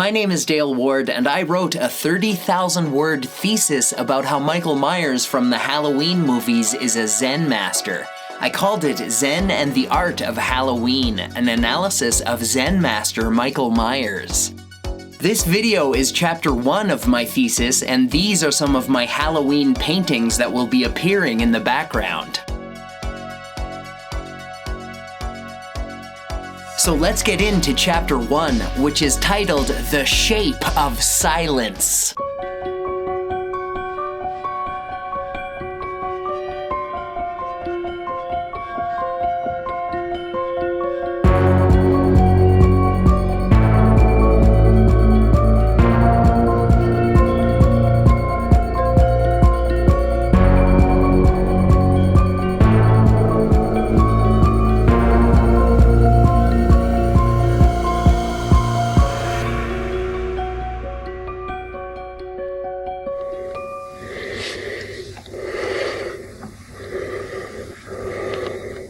My name is Dale Ward, and I wrote a 30,000-word thesis about how Michael Myers from the Halloween movies is a Zen master. I called it Zen and the Art of Halloween, an analysis of Zen master Michael Myers. This video is chapter 1 of my thesis, and these are some of my Halloween paintings that will be appearing in the background. So let's get into chapter 1, which is titled The Shape of Silence.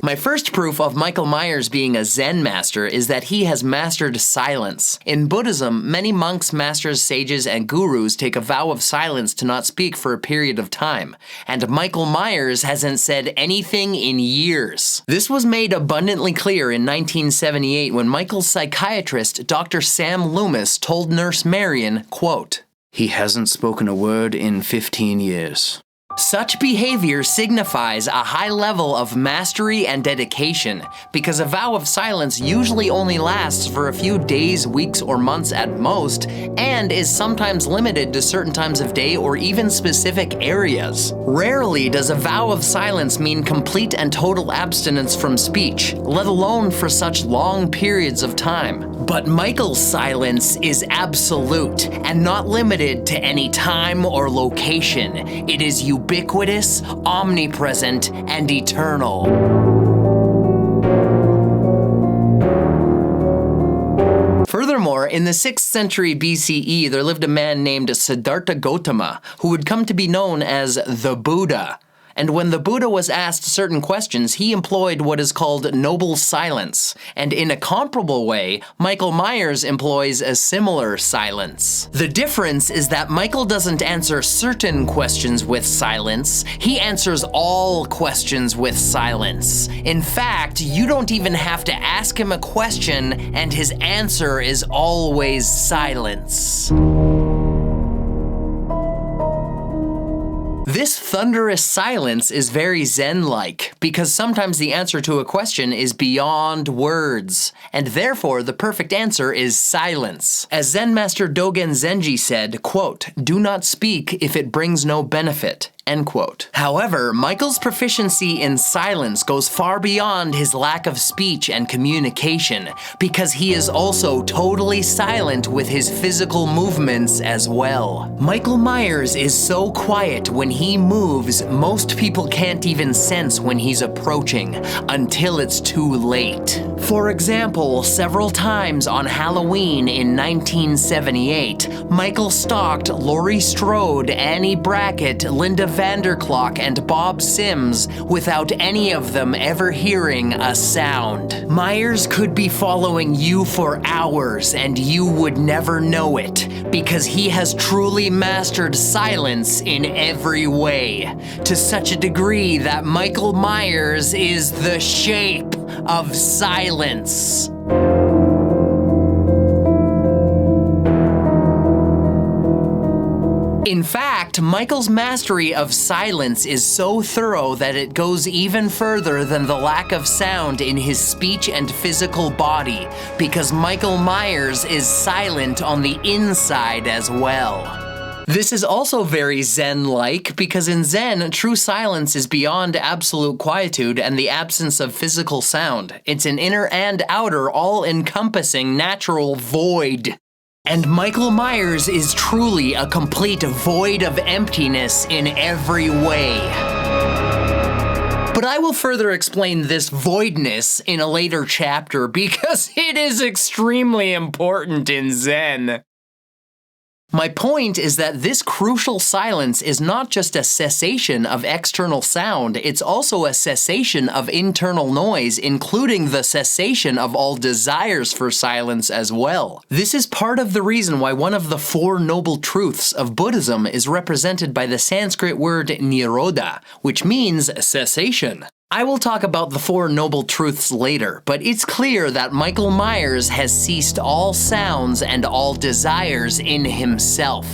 My first proof of Michael Myers being a Zen master is that he has mastered silence. In Buddhism, many monks, masters, sages, and gurus take a vow of silence to not speak for a period of time, and Michael Myers hasn't said anything in years. This was made abundantly clear in 1978 when Michael's psychiatrist, Dr. Sam Loomis, told Nurse Marion, quote, "He hasn't spoken a word in 15 years. Such behavior signifies a high level of mastery and dedication, because a vow of silence usually only lasts for a few days, weeks, or months at most, and is sometimes limited to certain times of day or even specific areas. Rarely does a vow of silence mean complete and total abstinence from speech, let alone for such long periods of time. But Michael's silence is absolute and not limited to any time or location. It is ubiquitous, omnipresent, and eternal." Furthermore, in the 6th century BCE, there lived a man named Siddhartha Gautama, who would come to be known as the Buddha. And when the Buddha was asked certain questions, he employed what is called noble silence. And in a comparable way, Michael Myers employs a similar silence. The difference is that Michael doesn't answer certain questions with silence, he answers all questions with silence. In fact, you don't even have to ask him a question, and his answer is always silence. This thunderous silence is very Zen-like, because sometimes the answer to a question is beyond words, and therefore the perfect answer is silence. As Zen master Dogen Zenji said, quote, "Do not speak if it brings no benefit." End quote. However, Michael's proficiency in silence goes far beyond his lack of speech and communication, because he is also totally silent with his physical movements as well. Michael Myers is so quiet when he moves, most people can't even sense when he's approaching, until it's too late. For example, several times on Halloween in 1978, Michael stalked Laurie Strode, Annie Brackett, Linda Vanderklok, and Bob Sims without any of them ever hearing a sound. Myers could be following you for hours and you would never know it, because he has truly mastered silence in every way, to such a degree that Michael Myers is the shape of silence. In fact, Michael's mastery of silence is so thorough that it goes even further than the lack of sound in his speech and physical body, because Michael Myers is silent on the inside as well. This is also very Zen-like, because in Zen, true silence is beyond absolute quietude and the absence of physical sound. It's an inner and outer, all-encompassing natural void. And Michael Myers is truly a complete void of emptiness in every way. But I will further explain this voidness in a later chapter, because it is extremely important in Zen. My point is that this crucial silence is not just a cessation of external sound, it's also a cessation of internal noise, including the cessation of all desires for silence as well. This is part of the reason why one of the Four Noble Truths of Buddhism is represented by the Sanskrit word nirodha, which means cessation. I will talk about the Four Noble Truths later, but it's clear that Michael Myers has ceased all sounds and all desires in himself,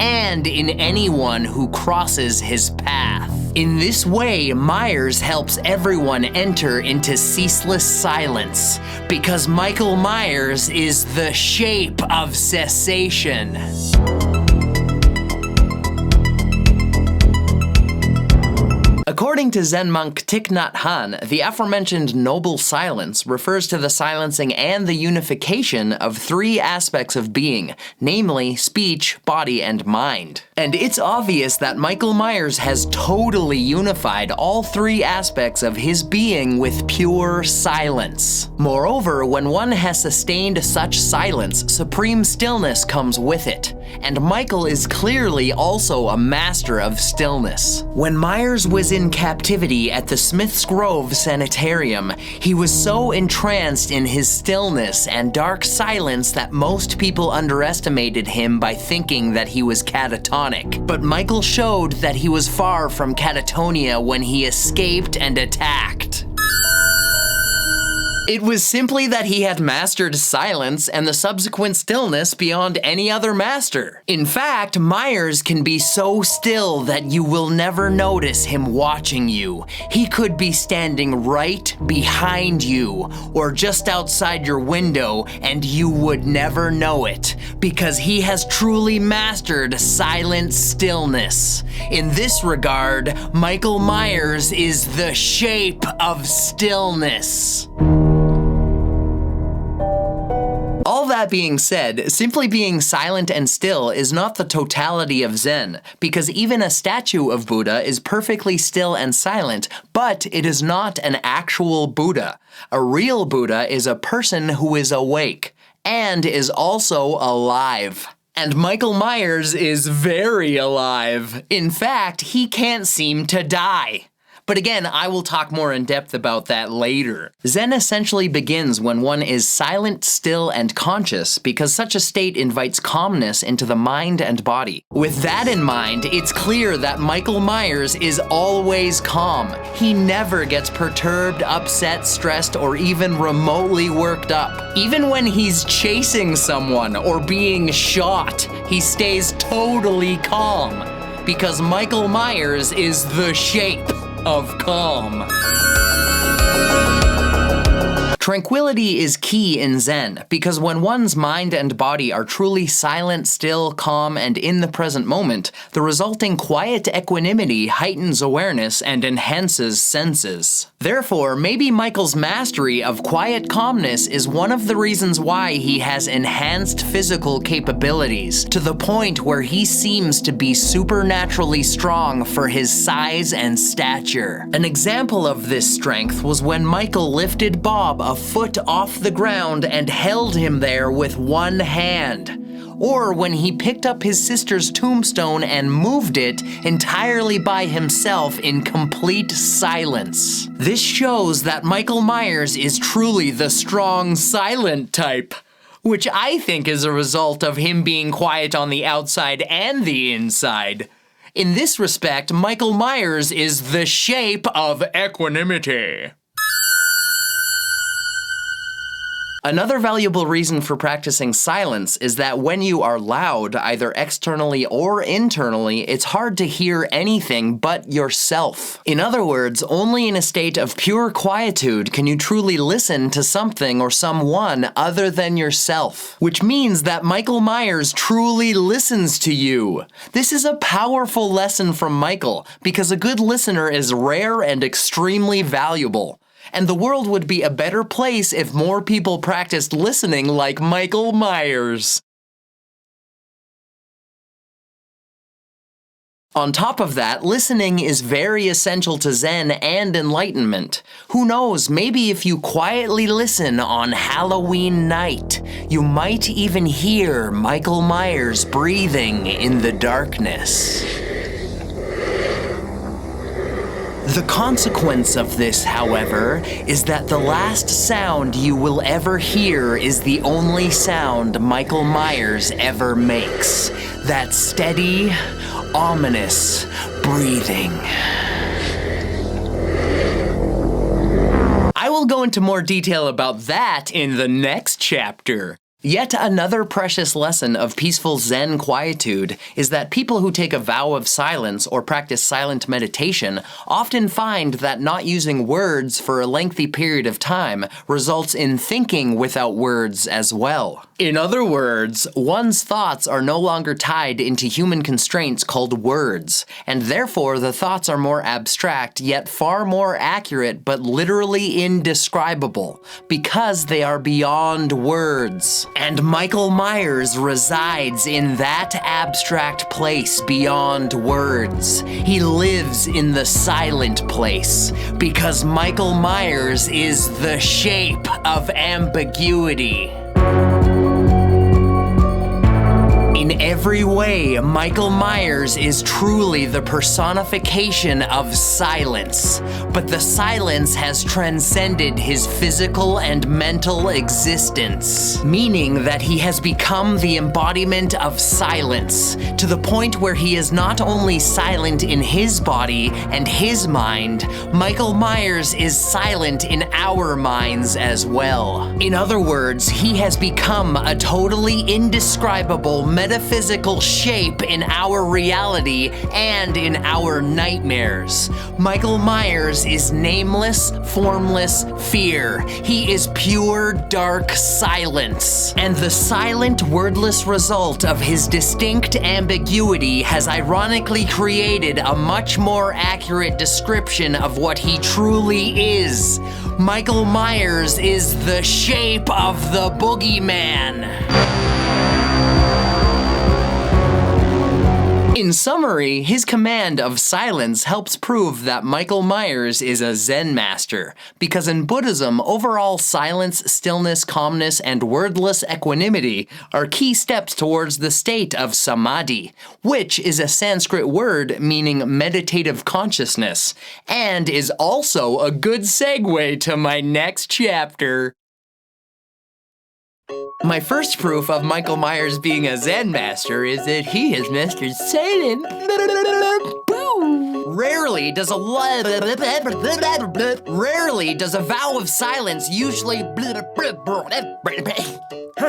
and in anyone who crosses his path. In this way, Myers helps everyone enter into ceaseless silence, because Michael Myers is the shape of cessation. According to Zen monk Thich Nhat Hanh, the aforementioned noble silence refers to the silencing and the unification of three aspects of being, namely speech, body, and mind. And it's obvious that Michael Myers has totally unified all three aspects of his being with pure silence. Moreover, when one has sustained such silence, supreme stillness comes with it. And Michael is clearly also a master of stillness. When Myers was in captivity at the Smith's Grove Sanitarium, he was so entranced in his stillness and dark silence that most people underestimated him by thinking that he was catatonic. But Michael showed that he was far from catatonia when he escaped and attacked. It was simply that he had mastered silence and the subsequent stillness beyond any other master. In fact, Myers can be so still that you will never notice him watching you. He could be standing right behind you or just outside your window and you would never know it, because he has truly mastered silent stillness. In this regard, Michael Myers is the shape of stillness. All that being said, simply being silent and still is not the totality of Zen, because even a statue of Buddha is perfectly still and silent, but it is not an actual Buddha. A real Buddha is a person who is awake, and is also alive. And Michael Myers is very alive. In fact, he can't seem to die. But again, I will talk more in depth about that later. Zen essentially begins when one is silent, still, and conscious, because such a state invites calmness into the mind and body. With that in mind, it's clear that Michael Myers is always calm. He never gets perturbed, upset, stressed, or even remotely worked up. Even when he's chasing someone or being shot, he stays totally calm, because Michael Myers is the shape of calm. Tranquility is key in Zen, because when one's mind and body are truly silent, still, calm, and in the present moment, the resulting quiet equanimity heightens awareness and enhances senses. Therefore, maybe Michael's mastery of quiet calmness is one of the reasons why he has enhanced physical capabilities, to the point where he seems to be supernaturally strong for his size and stature. An example of this strength was when Michael lifted Bob a foot off the ground and held him there with one hand. Or when he picked up his sister's tombstone and moved it entirely by himself in complete silence. This shows that Michael Myers is truly the strong, silent type, which I think is a result of him being quiet on the outside and the inside. In this respect, Michael Myers is the shape of equanimity. Another valuable reason for practicing silence is that when you are loud, either externally or internally, it's hard to hear anything but yourself. In other words, only in a state of pure quietude can you truly listen to something or someone other than yourself. Which means that Michael Myers truly listens to you. This is a powerful lesson from Michael, because a good listener is rare and extremely valuable. And the world would be a better place if more people practiced listening like Michael Myers. On top of that, listening is very essential to Zen and enlightenment. Who knows, maybe if you quietly listen on Halloween night, you might even hear Michael Myers breathing in the darkness. The consequence of this, however, is that the last sound you will ever hear is the only sound Michael Myers ever makes. That steady, ominous breathing. I will go into more detail about that in the next chapter. Yet another precious lesson of peaceful Zen quietude is that people who take a vow of silence or practice silent meditation often find that not using words for a lengthy period of time results in thinking without words as well. In other words, one's thoughts are no longer tied into human constraints called words, and therefore the thoughts are more abstract yet far more accurate but literally indescribable, because they are beyond words. And Michael Myers resides in that abstract place beyond words. He lives in the silent place, because Michael Myers is the shape of ambiguity. In every way, Michael Myers is truly the personification of silence, but the silence has transcended his physical and mental existence, meaning that he has become the embodiment of silence, to the point where he is not only silent in his body and his mind, Michael Myers is silent in our minds as well. In other words, he has become a totally indescribable metaphysical shape in our reality and in our nightmares. Michael Myers is nameless, formless fear. He is pure, dark silence. And the silent, wordless result of his distinct ambiguity has ironically created a much more accurate description of what he truly is. Michael Myers is the shape of the boogeyman. In summary, his command of silence helps prove that Michael Myers is a Zen master, because in Buddhism, overall silence, stillness, calmness, and wordless equanimity are key steps towards the state of Samādhi, which is a Sanskrit word meaning meditative consciousness, and is also a good segue to my next chapter. My first proof of Michael Myers being a Zen master is that he has mastered silence. Rarely does a vow of silence usually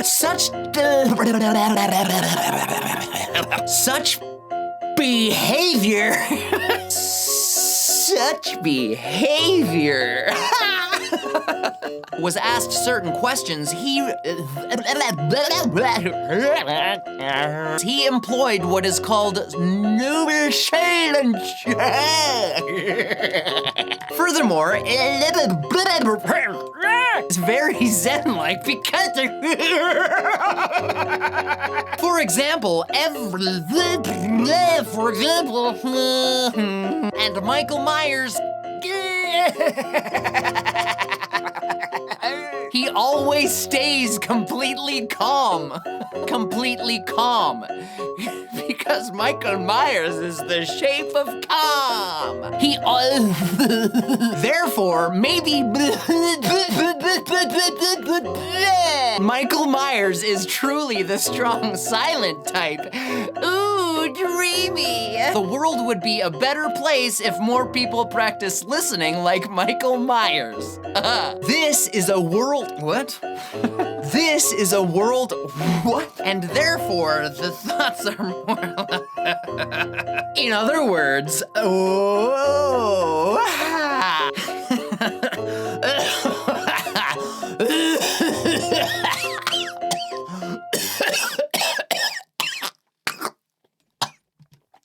such behavior was asked certain questions, he employed what is called noble silence. Furthermore, it's very Zen-like because for example, and Michael Myers he always stays completely calm. Because Michael Myers is the shape of calm. Therefore, maybe Michael Myers is truly the strong silent type. Ooh, dreamy. The world would be a better place if more people practice listening like Michael Myers. This is a world... What? This is a world... What? And therefore, the thoughts are more... In other words... Oh...